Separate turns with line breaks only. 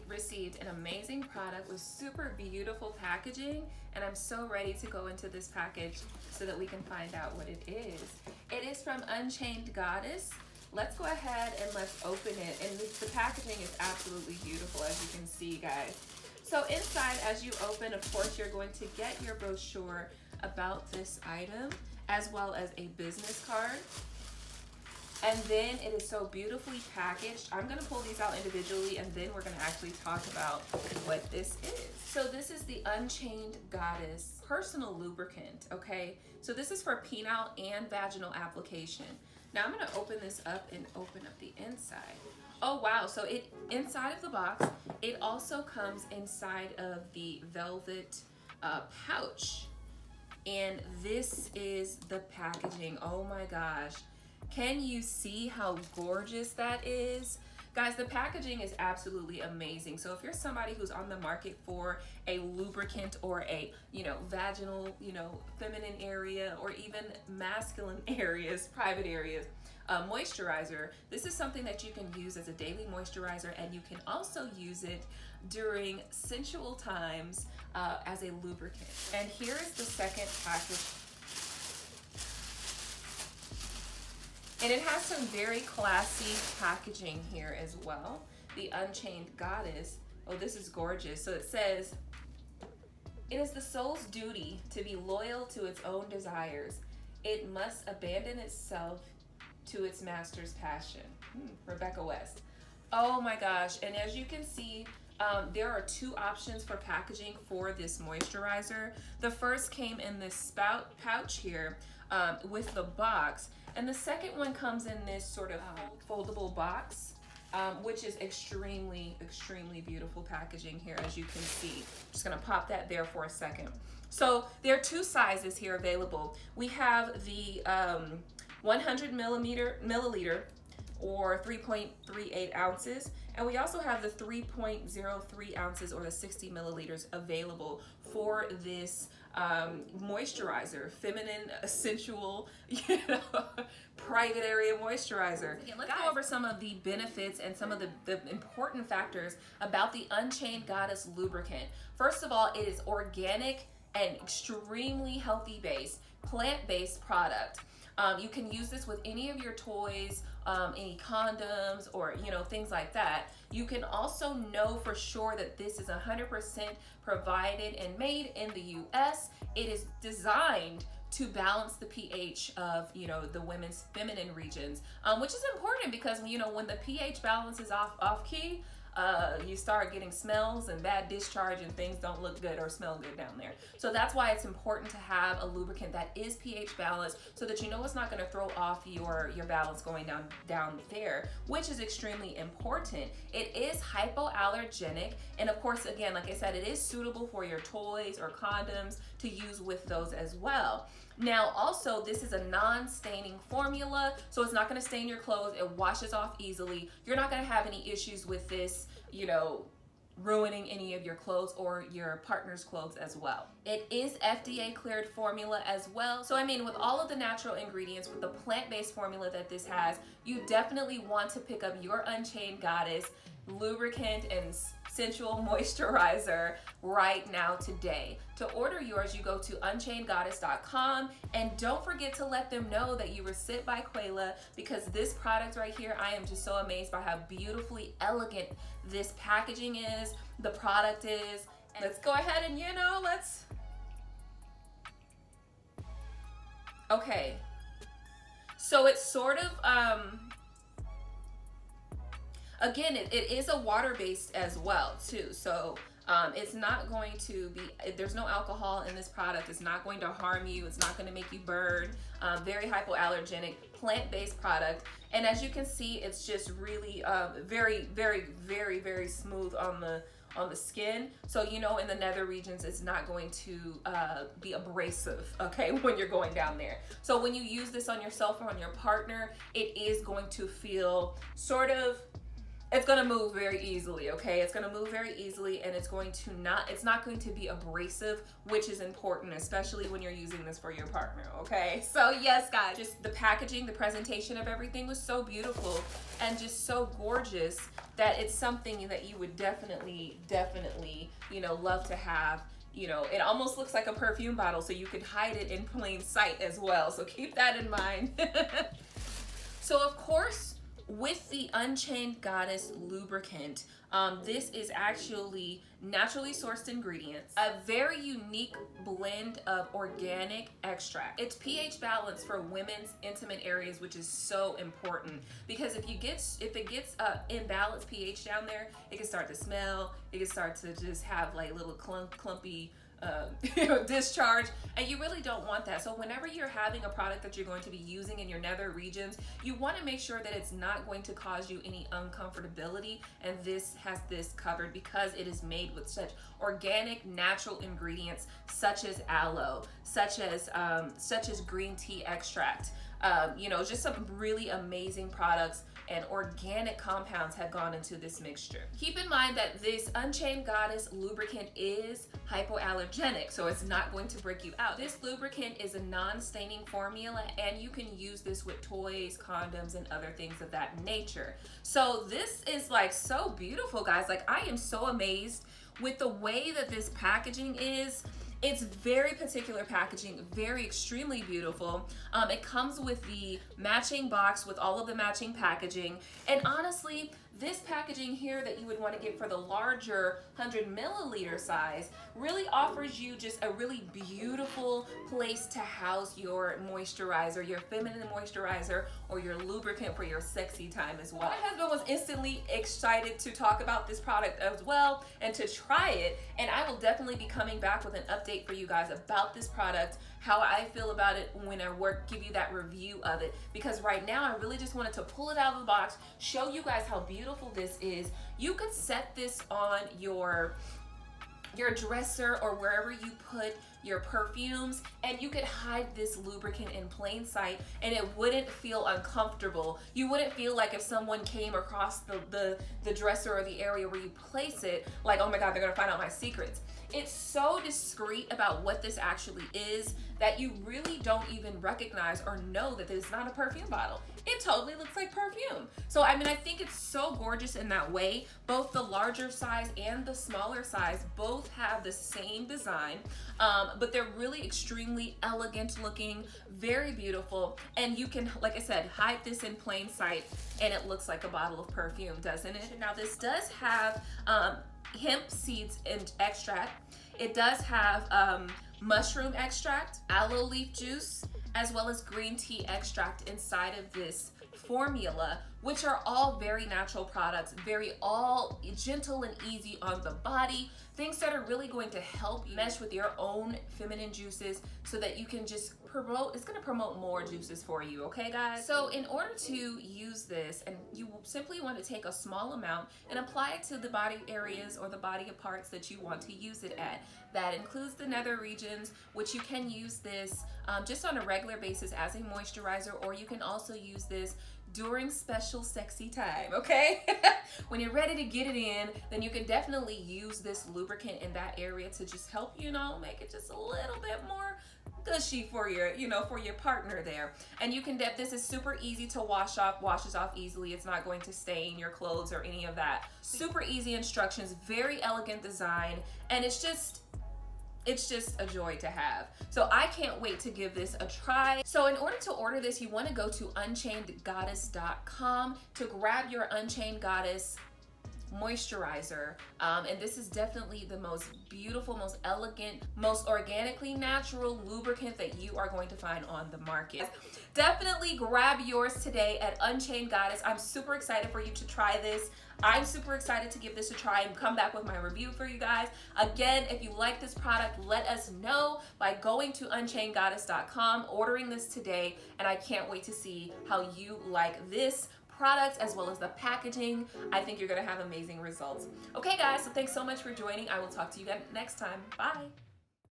Received an amazing product with super beautiful packaging, and I'm so ready to go into this package so that we can find out what it is. It is from Unchained Goddess. Let's go ahead and let's open it, and the packaging is absolutely beautiful, as you can see, guys. So inside, as you open, of course, you're going to get your brochure about this item, as well as a business card. And then it is so beautifully packaged. I'm gonna pull these out individually, and then we're gonna actually talk about what this is. So this is the Unchained Goddess personal lubricant, okay? So this is for penile and vaginal application. Now I'm gonna open this up and open up the inside. Oh wow, so inside of the box, it also comes inside of the velvet pouch. And this is the packaging. Oh my gosh. Can you see how gorgeous that is? Guys, the packaging is absolutely amazing. So if you're somebody who's on the market for a lubricant or a, vaginal, feminine area, or even masculine areas, private areas, moisturizer, this is something that you can use as a daily moisturizer, and you can also use it during sensual times as a lubricant. And here is the second package. And it has some very classy packaging here as well. The Unchained Goddess. Oh, this is gorgeous. So it says, it is the soul's duty to be loyal to its own desires. It must abandon itself to its master's passion. Rebecca West. Oh my gosh. And as you can see, there are two options for packaging for this moisturizer. The first came in this pouch here with the box. And the second one comes in this sort of foldable box, which is extremely, extremely beautiful packaging here, as you can see. Just gonna pop that there for a second. So there are two sizes here available. We have the 100 milliliter or 3.38 ounces. And we also have the 3.03 ounces or the 60 milliliters available for this moisturizer, feminine, sensual, private area moisturizer. Again, let's go over some of the benefits and some of the important factors about the Unchained Goddess lubricant. First of all, it is organic and extremely healthy based, plant-based product. You can use this with any of your toys, any condoms, or things like that. You can also know for sure that this is 100% provided and made in the US. It is designed to balance the pH of the women's feminine regions, which is important because when the pH balance is off key, you start getting smells and bad discharge, and things don't look good or smell good down there. So that's why it's important to have a lubricant that is pH balanced, so that it's not going to throw off your balance going down there, which is extremely important. It is hypoallergenic, and of course, again, like I said, it is suitable for your toys or condoms to use with those as well. Now, also, this is a non-staining formula, so it's not going to stain your clothes. It washes off easily. You're not going to have any issues with this, ruining any of your clothes or your partner's clothes as well. It is FDA cleared formula as well. So, with all of the natural ingredients, with the plant-based formula that this has, you definitely want to pick up your Unchained Goddess lubricant and sensual moisturizer right now today. To order yours, you go to unchainedgoddess.com, and don't forget to let them know that you were sent by Quayla, because this product right here, I am just so amazed by how beautifully elegant this packaging is, the product is. Let's go ahead and okay. So it's sort of again, it is a water-based as well too. So It's not going to be, there's no alcohol in this product. It's not going to harm you. It's not going to make you burn. Very hypoallergenic, plant-based product. And as you can see, it's just really very, very, very, very smooth on the skin. So, you know, in the nether regions, it's not going to be abrasive, okay, when you're going down there. So when you use this on yourself or on your partner, it is going to feel sort of, it's going to move very easily, okay? It's going to move very easily, and it's not going to be abrasive, which is important, especially when you're using this for your partner, okay? So yes, guys, just the packaging, the presentation of everything was so beautiful and just so gorgeous that it's something that you would definitely, you know, love to have. You know, it almost looks like a perfume bottle, so you could hide it in plain sight as well. So keep that in mind. So of course, with the Unchained Goddess lubricant, this is actually naturally sourced ingredients, a very unique blend of organic extract. It's pH balance for women's intimate areas, which is so important, because if it gets imbalanced pH down there, it can start to smell, it can start to just have like little clumpy discharge, and you really don't want that. So whenever you're having a product that you're going to be using in your nether regions, you want to make sure that it's not going to cause you any uncomfortability, and this has this covered because it is made with such organic natural ingredients such as aloe, such as green tea extract. You know, just some really amazing products and organic compounds have gone into this mixture. Keep in mind that this Unchained Goddess lubricant is hypoallergenic, so it's not going to break you out. This lubricant is a non-staining formula, and you can use this with toys, condoms, and other things of that nature. So this is like so beautiful, guys. Like, I am so amazed with the way that this packaging is. It's very particular packaging, very extremely beautiful. It comes with the matching box with all of the matching packaging. And honestly, this packaging here that you would want to get for the larger 100 milliliter size really offers you just a really beautiful place to house your moisturizer, your feminine moisturizer, or your lubricant for your sexy time as well. My husband was instantly excited to talk about this product as well and to try it, and I will definitely be coming back with an update for you guys about this product, how I feel about it when I give you that review of it, because right now I really just wanted to pull it out of the box, show you guys how beautiful this is. You could set this on your dresser or wherever you put your perfumes, and you could hide this lubricant in plain sight, and it wouldn't feel uncomfortable. You wouldn't feel like if someone came across the dresser or the area where you place it, like, oh my God, they're gonna find out my secrets. It's so discreet about what this actually is that you really don't even recognize or know that it's not a perfume bottle. It totally looks like perfume. So, I mean, I think it's so gorgeous in that way. Both the larger size and the smaller size both have the same design, but they're really extremely elegant looking, very beautiful. And you can, like I said, hide this in plain sight, and it looks like a bottle of perfume, doesn't it? Now, this does have hemp seeds and extract. It does have mushroom extract, aloe leaf juice, as well as green tea extract inside of this formula, which are all very natural products, very all gentle and easy on the body, things that are really going to help you mesh with your own feminine juices so that you can just it's going to promote more juices for you, okay guys? So in order to use this, and you simply want to take a small amount and apply it to the body areas or the body parts that you want to use it at. That includes the nether regions, which you can use this just on a regular basis as a moisturizer, or you can also use this during special sexy time, okay? When you're ready to get it in, then you can definitely use this lubricant in that area to just help, you know, make it just a little bit more gushy for your, you know, for your partner there. And you can, this is super easy to wash off, washes off easily. It's not going to stain your clothes or any of that. Super easy instructions, very elegant design, and it's just a joy to have. So I can't wait to give this a try. So in order to order this, you want to go to unchainedgoddess.com to grab your Unchained Goddess moisturizer, and this is definitely the most beautiful, most elegant, most organically natural lubricant that you are going to find on the market. Definitely grab yours today at Unchained Goddess. I'm super excited for you to try this. I'm super excited to give this a try and come back with my review for you guys. Again, if you like this product, let us know by going to unchainedgoddess.com, ordering this today, and I can't wait to see how you like this product as well as the packaging. I think you're gonna have amazing results. Okay guys, so thanks so much for joining. I will talk to you guys next time. Bye.